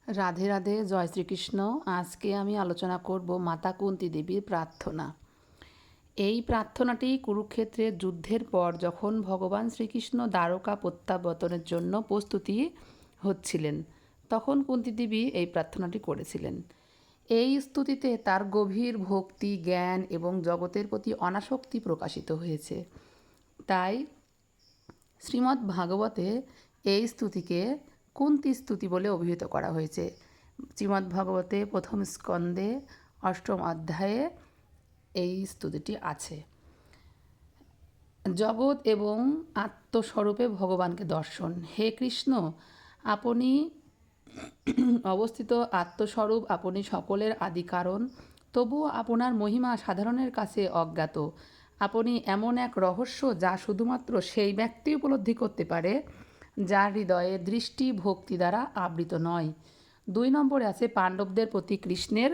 রাধে রাধে, জয় শ্রীকৃষ্ণ। আজকে আমি আলোচনা করব মাতা কুন্তী দেবীর প্রার্থনা। এই প্রার্থনাটি কুরুক্ষেত্রের যুদ্ধের পর যখন ভগবান শ্রীকৃষ্ণ দ্বারকা প্রত্যাবর্তনের জন্য প্রস্তুতি হচ্ছিলেন, তখন কুন্তী দেবী এই প্রার্থনাটি করেছিলেন। এই স্তুতিতে তার গভীর ভক্তি, জ্ঞান এবং জগতের প্রতি অনাসক্তি প্রকাশিত হয়েছে। তাই শ্রীমদ্ ভাগবতে এই স্তুতিকে কুন্তী স্তুতি বলে অভিহিত করা হয়েছে। শ্রীমদ্ ভাগবতে প্রথম স্কন্ধে অষ্টম অধ্যায়ে এই স্তুতিটি আছে। জগৎ এবং আত্মস্বরূপে ভগবানকে দর্শন। হে কৃষ্ণ, আপনি অবস্থিত আত্মস্বরূপ, আপনি সকলের আদি কারণ, তবুও আপনার মহিমা সাধারণের কাছে অজ্ঞাত। আপনি এমন এক রহস্য যা শুধুমাত্র সেই ব্যক্তি উপলব্ধি করতে পারে যার হৃদয়ে দৃষ্টি ভক্তি দ্বারা আবৃত নয়। 2 নম্বরে আছে পাণ্ডবদের প্রতি কৃষ্ণের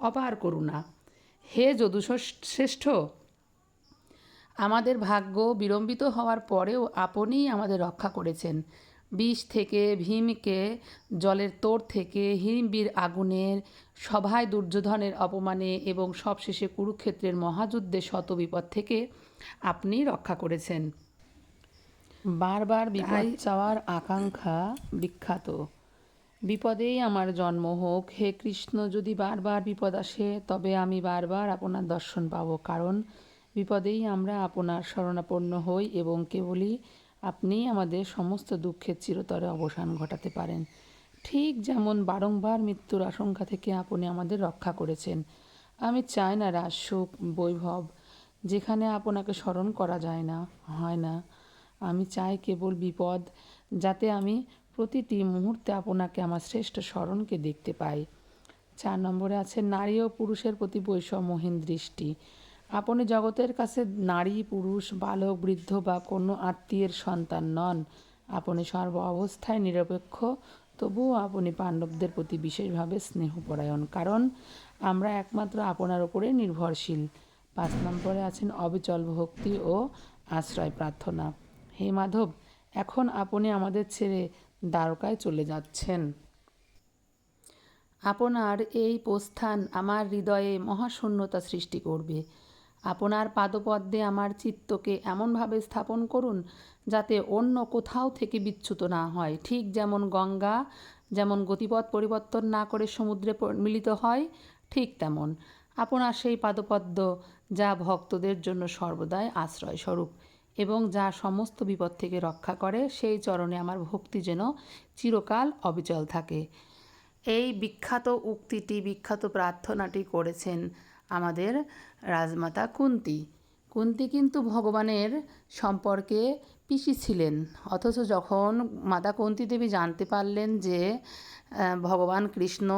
অপার করুণা। হে যদুশ্রেষ্ঠ, আমাদের ভাগ্য বিড়ম্বিত হওয়ার পরেও আপনিই আমাদের রক্ষা করেছেন। বিষ থেকে ভীমকে, জলের তোড় থেকে হিড়িম্বির আগুনের, সভায় দুর্যোধনের অপমানে এবং সবশেষে কুরুক্ষেত্রের মহাযুদ্ধে শত বিপদ থেকে আপনি রক্ষা করেছেন। বারবার বিপদ চাওয়ার আকাঙ্ক্ষা বিখ্যাত। বিপদেই আমার জন্ম হোক। হে কৃষ্ণ, যদি বারবার বিপদ আসে তবে আমি বারবার আপনার দর্শন পাব, কারণ বিপদেই আমরা আপনার শরণাপন্ন হই এবং কেবলই আপনি আমাদের সমস্ত দুঃখের চিরতরে অবসান ঘটাতে পারেন। ঠিক যেমন বারংবার মৃত্যুর আশঙ্কা থেকে আপনি আমাদের রক্ষা করেছেন। আমি চাই না রাজসুখ, বৈভব, যেখানে আপনাকে স্মরণ করা হয় না। আমি চাই কেবল বিপদ, যাতে আমি প্রতিটি মুহূর্তে আপনাকে আমার শ্রেষ্ঠ স্মরণকে দেখতে পাই। 4 নম্বরে আছে নারী ও পুরুষের প্রতি বৈষম্যহীন দৃষ্টি। আপনি জগতের কাছে নারী, পুরুষ, বালক, বৃদ্ধ বা কোনো আত্মীয়ের সন্তান নন। আপনি সর্ব অবস্থায় নিরপেক্ষ, তবুও আপনি পাণ্ডবদের প্রতি বিশেষভাবে স্নেহপরায়ণ, কারণ আমরা একমাত্র আপনার উপরে নির্ভরশীল। 5 নম্বরে আছেন অবিচল ভক্তি ও আশ্রয় প্রার্থনা। হে মাধব, এখন আপনি আমাদের ছেড়ে দ্বারকায় চলে যাচ্ছেন। আপনার এই প্রস্থান আমার হৃদয়ে মহাশূন্যতা সৃষ্টি করবে। আপনার পাদপদ্মে আমার চিত্তকে এমনভাবে স্থাপন করুন যাতে অন্য কোথাও থেকে বিচ্যুত না হয়। ঠিক যেমন গঙ্গা যেমন গতিপথ পরিবর্তন না করে সমুদ্রে মিলিত হয়, ঠিক তেমন আপনার সেই পাদপদ্ম, যা ভক্তদের জন্য সর্বদাই আশ্রয়স্বরূপ এবং যা সমস্ত বিপদ থেকে রক্ষা করে, সেই চরণে আমার ভক্তি যেন চিরকাল অবিচল থাকে। এই বিখ্যাত উক্তিটি, বিখ্যাত প্রার্থনাটি করেছেন আমাদের রাজমাতা কুন্তী। কুন্তী কিন্তু ভগবানের সম্পর্কে পিসি ছিলেন, অথচ যখন মাতা কুন্তী দেবী জানতে পারলেন যে ভগবান কৃষ্ণ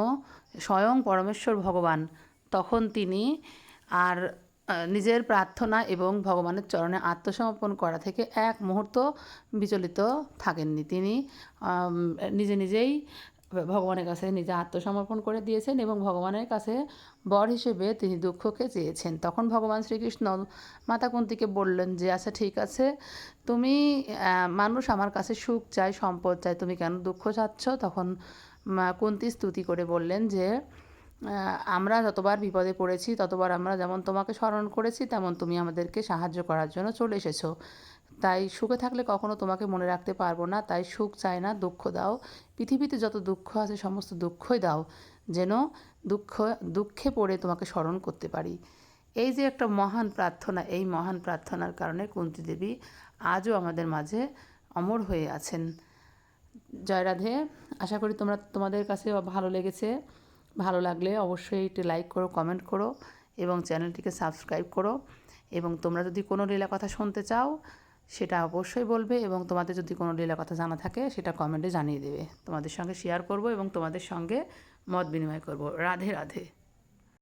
স্বয়ং পরমেশ্বর ভগবান, তখন তিনি আর নিজের প্রার্থনা এবং ভগবানের চরণে আত্মসমর্পণ করা থেকে এক মুহূর্ত বিচলিত থাকেননি। তিনি নিজেই ভগবানের কাছে নিজে আত্মসমর্পণ করে দিয়েছেন এবং ভগবানের কাছে বর হিসেবে তিনি দুঃখকে চেয়েছেন। তখন ভগবান শ্রীকৃষ্ণ মাতা কুন্তীকে বললেন যে আচ্ছা ঠিক আছে, তুমি মানুষ আমার কাছে সুখ চাই, সম্পদ চাই, তুমি কেন দুঃখ চাচ্ছ? তখন কুন্তী স্তুতি করে বললেন যে আমরা যতবার বিপদে পড়েছি ততবার আমরা যেমন তোমাকে স্মরণ করেছি, তেমন তুমি আমাদেরকে সাহায্য করার জন্য চলে এসেছো। তাই সুখে থাকলে কখনো তোমাকে মনে রাখতে পারবো না, তাই সুখ চাই না, দুঃখ দাও। পৃথিবীতে যত দুঃখ আছে সমস্ত দুঃখই দাও, যেন দুঃখে পড়ে তোমাকে স্মরণ করতে পারি। এই যে একটা মহান প্রার্থনা, এই মহান প্রার্থনার কারণে কুন্তী দেবী আজও আমাদের মাঝে অমর হয়ে আছেন। জয় রাধে। আশা করি তোমাদের কাছে ভালো লেগেছে। ভালো লাগলে অবশ্যই একটি লাইক করো, কমেন্ট করো এবং চ্যানেলটিকে সাবস্ক্রাইব করো। এবং তোমরা যদি কোনো লীলা কথা শুনতে চাও সেটা অবশ্যই বলবে, এবং তোমাদের যদি কোনো লীলা কথা জানা থাকে সেটা কমেন্টে জানিয়ে দেবে। তোমাদের সঙ্গে শেয়ার করব এবং তোমাদের সঙ্গে মত বিনিময় করব। রাধে রাধে।